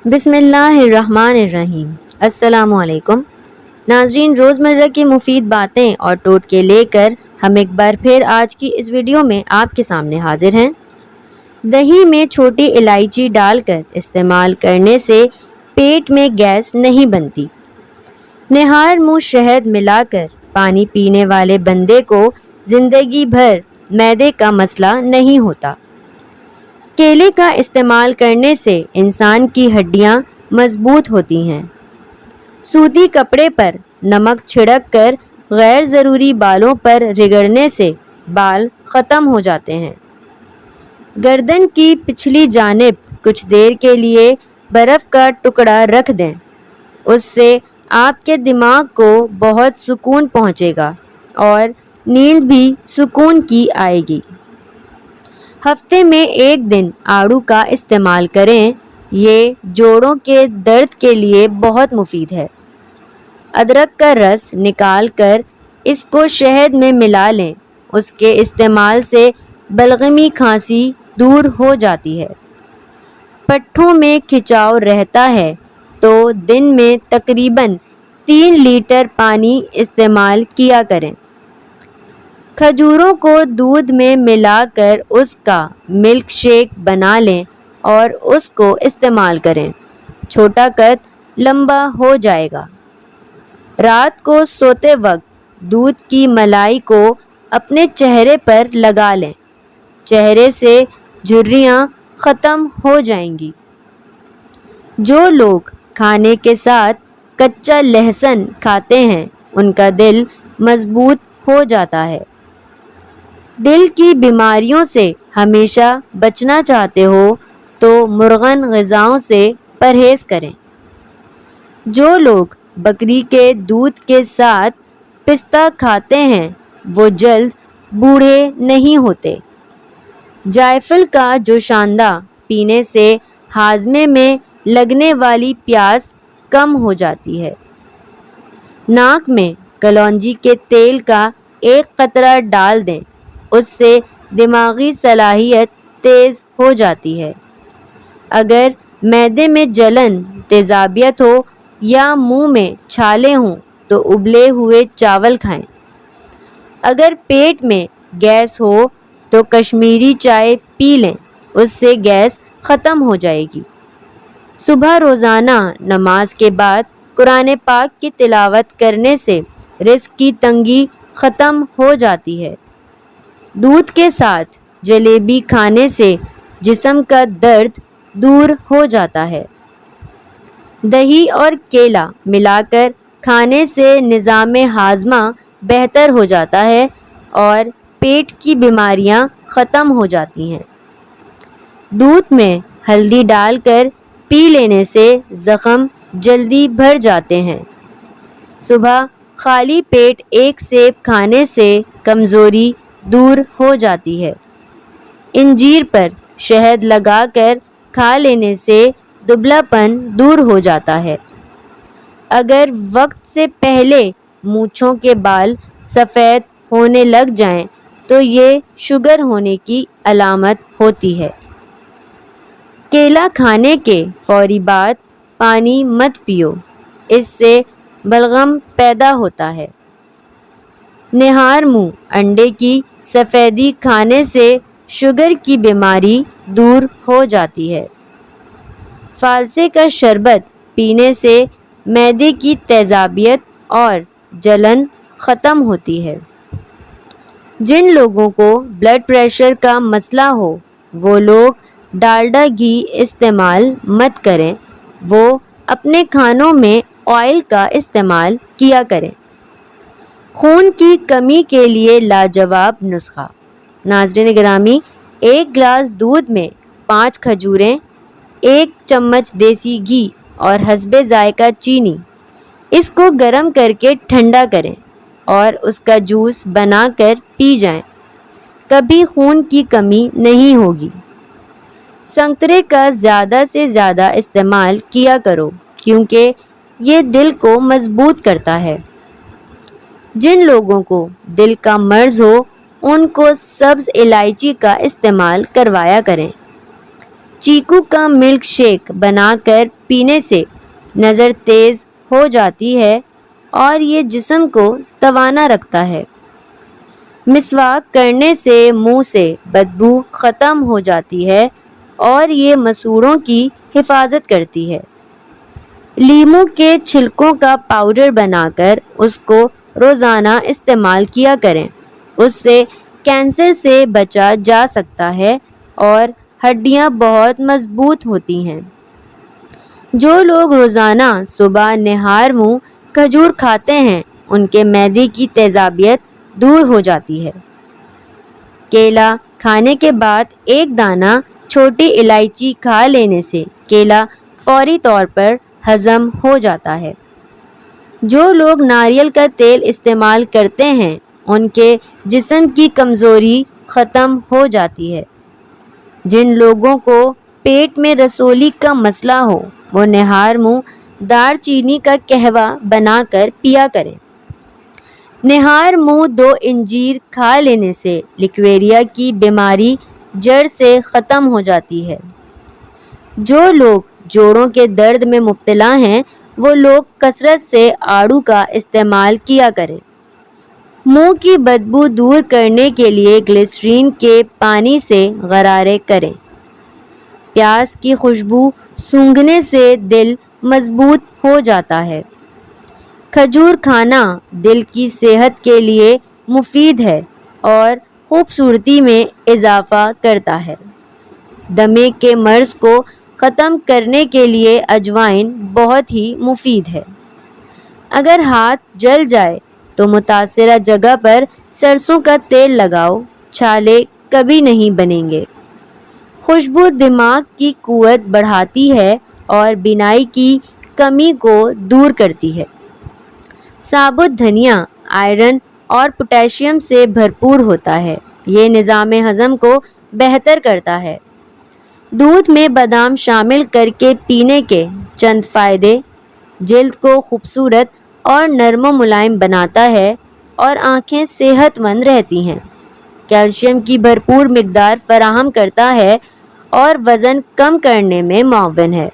بسم اللہ الرحمن الرحیم۔ السلام علیکم ناظرین، روزمرہ کی مفید باتیں اور ٹوٹکے لے کر ہم ایک بار پھر آج کی اس ویڈیو میں آپ کے سامنے حاضر ہیں۔ دہی میں چھوٹی الائچی ڈال کر استعمال کرنے سے پیٹ میں گیس نہیں بنتی۔ نہار منہ شہد ملا کر پانی پینے والے بندے کو زندگی بھر معدے کا مسئلہ نہیں ہوتا۔ کیلے کا استعمال کرنے سے انسان کی ہڈیاں مضبوط ہوتی ہیں۔ سوتی کپڑے پر نمک چھڑک کر غیر ضروری بالوں پر رگڑنے سے بال ختم ہو جاتے ہیں۔ گردن کی پچھلی جانب کچھ دیر کے لیے برف کا ٹکڑا رکھ دیں، اس سے آپ کے دماغ کو بہت سکون پہنچے گا اور نیند بھی سکون کی آئے گی۔ ہفتے میں ایک دن آڑو کا استعمال کریں، یہ جوڑوں کے درد کے لیے بہت مفید ہے۔ ادرک کا رس نکال کر اس کو شہد میں ملا لیں، اس کے استعمال سے بلغمی کھانسی دور ہو جاتی ہے۔ پٹھوں میں کھچاؤ رہتا ہے تو دن میں تقریباً 3 لیٹر پانی استعمال کیا کریں۔ کھجوروں کو دودھ میں ملا کر اس کا ملک شیک بنا لیں اور اس کو استعمال کریں، چھوٹا قد لمبا ہو جائے گا۔ رات کو سوتے وقت دودھ کی ملائی کو اپنے چہرے پر لگا لیں، چہرے سے جھریاں ختم ہو جائیں گی۔ جو لوگ کھانے کے ساتھ کچا لہسن کھاتے ہیں ان کا دل مضبوط ہو جاتا ہے۔ دل کی بیماریوں سے ہمیشہ بچنا چاہتے ہو تو مرغن غذاؤں سے پرہیز کریں۔ جو لوگ بکری کے دودھ کے ساتھ پستہ کھاتے ہیں وہ جلد بوڑھے نہیں ہوتے۔ جائفل کا جوشاندہ پینے سے ہاضمے میں لگنے والی پیاس کم ہو جاتی ہے۔ ناک میں کلونجی کے تیل کا ایک قطرہ ڈال دیں، اس سے دماغی صلاحیت تیز ہو جاتی ہے۔ اگر معدے میں جلن، تیزابیت ہو یا منہ میں چھالے ہوں تو ابلے ہوئے چاول کھائیں۔ اگر پیٹ میں گیس ہو تو کشمیری چائے پی لیں، اس سے گیس ختم ہو جائے گی۔ صبح روزانہ نماز کے بعد قرآن پاک کی تلاوت کرنے سے رزق کی تنگی ختم ہو جاتی ہے۔ دودھ کے ساتھ جلیبی کھانے سے جسم کا درد دور ہو جاتا ہے۔ دہی اور کیلا ملا کر کھانے سے نظام ہاضمہ بہتر ہو جاتا ہے اور پیٹ کی بیماریاں ختم ہو جاتی ہیں۔ دودھ میں ہلدی ڈال کر پی لینے سے زخم جلدی بھر جاتے ہیں۔ صبح خالی پیٹ ایک سیب کھانے سے کمزوری دور ہو جاتی ہے۔ انجیر پر شہد لگا کر کھا لینے سے دبلا پن دور ہو جاتا ہے۔ اگر وقت سے پہلے مونچھوں کے بال سفید ہونے لگ جائیں تو یہ شوگر ہونے کی علامت ہوتی ہے۔ کیلا کھانے کے فوری بعد پانی مت پیو، اس سے بلغم پیدا ہوتا ہے۔ نہار منہ انڈے کی سفیدی کھانے سے شوگر کی بیماری دور ہو جاتی ہے۔ فالسے کا شربت پینے سے معدے کی تیزابیت اور جلن ختم ہوتی ہے۔ جن لوگوں کو بلڈ پریشر کا مسئلہ ہو وہ لوگ ڈالڈا گھی استعمال مت کریں، وہ اپنے کھانوں میں آئل کا استعمال کیا کریں۔ خون کی کمی کے لیے لاجواب نسخہ۔ ناظرین گرامی، ایک گلاس دودھ میں 5 کھجوریں، 1 چمچ دیسی گھی اور حسب ذائقہ چینی، اس کو گرم کر کے ٹھنڈا کریں اور اس کا جوس بنا کر پی جائیں، کبھی خون کی کمی نہیں ہوگی۔ سنترے کا زیادہ سے زیادہ استعمال کیا کرو کیونکہ یہ دل کو مضبوط کرتا ہے۔ جن لوگوں کو دل کا مرض ہو ان کو سبز الائچی کا استعمال کروایا کریں۔ چیکو کا ملک شیک بنا کر پینے سے نظر تیز ہو جاتی ہے اور یہ جسم کو توانا رکھتا ہے۔ مسواک کرنے سے منہ سے بدبو ختم ہو جاتی ہے اور یہ مسوڑوں کی حفاظت کرتی ہے۔ لیموں کے چھلکوں کا پاؤڈر بنا کر اس کو روزانہ استعمال کیا کریں، اس سے کینسر سے بچا جا سکتا ہے اور ہڈیاں بہت مضبوط ہوتی ہیں۔ جو لوگ روزانہ صبح نہار منہ کھجور کھاتے ہیں ان کے معدے کی تیزابیت دور ہو جاتی ہے۔ کیلا کھانے کے بعد ایک دانہ چھوٹی الائچی کھا لینے سے کیلا فوری طور پر ہضم ہو جاتا ہے۔ جو لوگ ناریل کا تیل استعمال کرتے ہیں ان کے جسم کی کمزوری ختم ہو جاتی ہے۔ جن لوگوں کو پیٹ میں رسولی کا مسئلہ ہو وہ نہار منہ دار چینی کا قہوہ بنا کر پیا کریں۔ نہار منہ 2 انجیر کھا لینے سے لیکویریا کی بیماری جڑ سے ختم ہو جاتی ہے۔ جو لوگ جوڑوں کے درد میں مبتلا ہیں وہ لوگ کثرت سے آڑو کا استعمال کیا کریں۔ منہ کی بدبو دور کرنے کے لیے گلیسرین کے پانی سے غرارے کریں۔ پیاز کی خوشبو سونگھنے سے دل مضبوط ہو جاتا ہے۔ کھجور کھانا دل کی صحت کے لیے مفید ہے اور خوبصورتی میں اضافہ کرتا ہے۔ دمے کے مرض کو ختم کرنے کے لیے اجوائن بہت ہی مفید ہے۔ اگر ہاتھ جل جائے تو متاثرہ جگہ پر سرسوں کا تیل لگاؤ، چھالے کبھی نہیں بنیں گے۔ خوشبو دماغ کی قوت بڑھاتی ہے اور بینائی کی کمی کو دور کرتی ہے۔ ثابت دھنیا آئرن اور پوٹاشیم سے بھرپور ہوتا ہے۔ یہ نظام ہضم کو بہتر کرتا ہے۔ دودھ میں بادام شامل کر کے پینے کے چند فائدے: جلد کو خوبصورت اور نرم و ملائم بناتا ہے اور آنکھیں صحت مند رہتی ہیں۔ کیلشیم کی بھرپور مقدار فراہم کرتا ہے اور وزن کم کرنے میں معاون ہے۔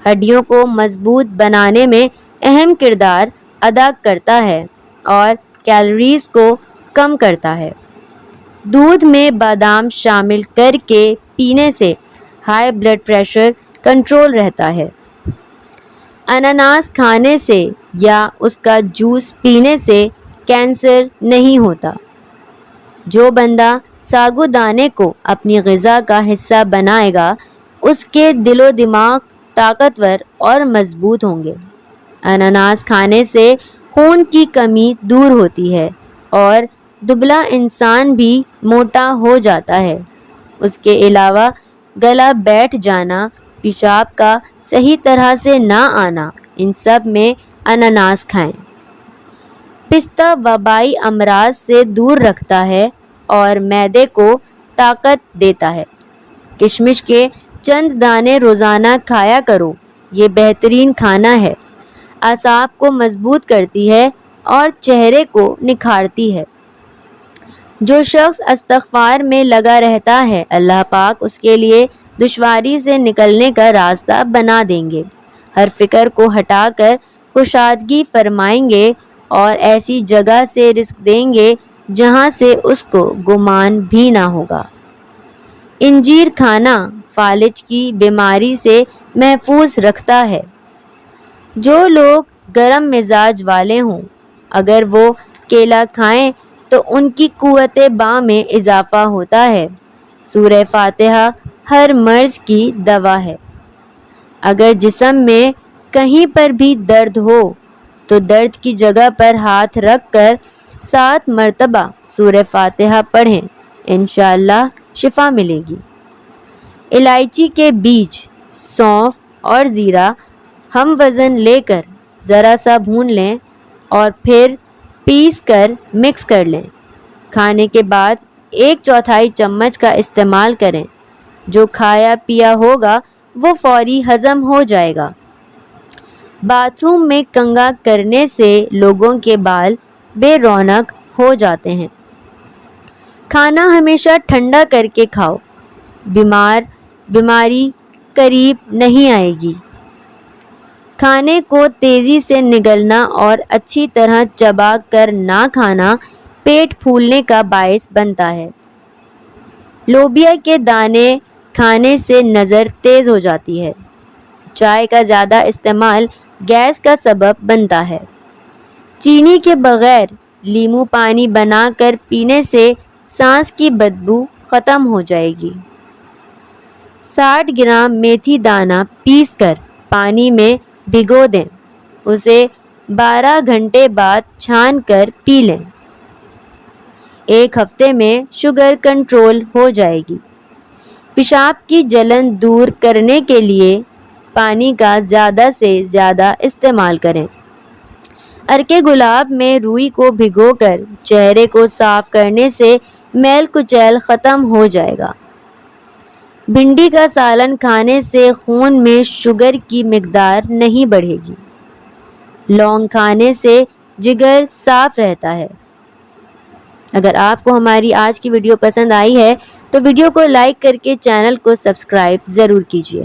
ہڈیوں کو مضبوط بنانے میں اہم کردار ادا کرتا ہے اور کیلوریز کو کم کرتا ہے۔ دودھ میں بادام شامل کر کے پینے سے ہائی بلڈ پریشر کنٹرول رہتا ہے۔ انناس کھانے سے یا اس کا جوس پینے سے کینسر نہیں ہوتا۔ جو بندہ ساگو دانے کو اپنی غذا کا حصہ بنائے گا اس کے دل و دماغ طاقتور اور مضبوط ہوں گے۔ انناس کھانے سے خون کی کمی دور ہوتی ہے اور دبلا انسان بھی موٹا ہو جاتا ہے۔ اس کے علاوہ گلا بیٹھ جانا، پیشاب کا صحیح طرح سے نہ آنا، ان سب میں انناس کھائیں۔ پستہ وبائی امراض سے دور رکھتا ہے اور معدے کو طاقت دیتا ہے۔ کشمش کے چند دانے روزانہ کھایا کرو، یہ بہترین کھانا ہے۔ اعصاب کو مضبوط کرتی ہے اور چہرے کو نکھارتی ہے۔ جو شخص استغفار میں لگا رہتا ہے اللہ پاک اس کے لیے دشواری سے نکلنے کا راستہ بنا دیں گے۔ ہر فکر کو ہٹا کر کشادگی فرمائیں گے اور ایسی جگہ سے رزق دیں گے جہاں سے اس کو گمان بھی نہ ہوگا۔ انجیر کھانا فالج کی بیماری سے محفوظ رکھتا ہے۔ جو لوگ گرم مزاج والے ہوں اگر وہ کیلا کھائیں تو ان کی قوت باں میں اضافہ ہوتا ہے۔ سورہ فاتحہ ہر مرض کی دوا ہے۔ اگر جسم میں کہیں پر بھی درد ہو تو درد کی جگہ پر ہاتھ رکھ کر 7 مرتبہ سورہ فاتحہ پڑھیں، انشاءاللہ شفا ملے گی۔ الائچی کے بیج، سونف اور زیرہ ہم وزن لے کر ذرا سا بھون لیں اور پھر پیس کر مکس کر لیں۔ کھانے کے بعد 1/4 چمچ کا استعمال کریں۔ جو کھایا پیا ہوگا وہ فوری ہضم ہو جائے گا۔ باتھ روم میں کنگھا کرنے سے لوگوں کے بال بے رونق ہو جاتے ہیں۔ کھانا ہمیشہ ٹھنڈا کر کے کھاؤ۔ بیمار بیماری قریب نہیں آئے گی۔ کھانے کو تیزی سے نگلنا اور اچھی طرح چبا کر نہ کھانا پیٹ پھولنے کا باعث بنتا ہے۔ لوبیا کے دانے کھانے سے نظر تیز ہو جاتی ہے۔ چائے کا زیادہ استعمال گیس کا سبب بنتا ہے۔ چینی کے بغیر لیموں پانی بنا کر پینے سے سانس کی بدبو ختم ہو جائے گی۔ 60 گرام میتھی دانہ پیس کر پانی میں بھگو دیں، اسے 12 گھنٹے بعد چھان کر پی لیں۔ 1 ہفتے میں شوگر کنٹرول ہو جائے گی۔ پیشاب کی جلن دور کرنے کے لیے پانی کا زیادہ سے زیادہ استعمال کریں۔ عرق گلاب میں روئی کو بھگو کر چہرے کو صاف کرنے سے میل کچیل ختم ہو جائے گا۔ بھنڈی کا سالن کھانے سے خون میں شوگر کی مقدار نہیں بڑھے گی۔ لونگ کھانے سے جگر صاف رہتا ہے۔ اگر آپ کو ہماری آج کی ویڈیو پسند آئی ہے تو ویڈیو کو لائک کر کے چینل کو سبسکرائب ضرور کیجیے۔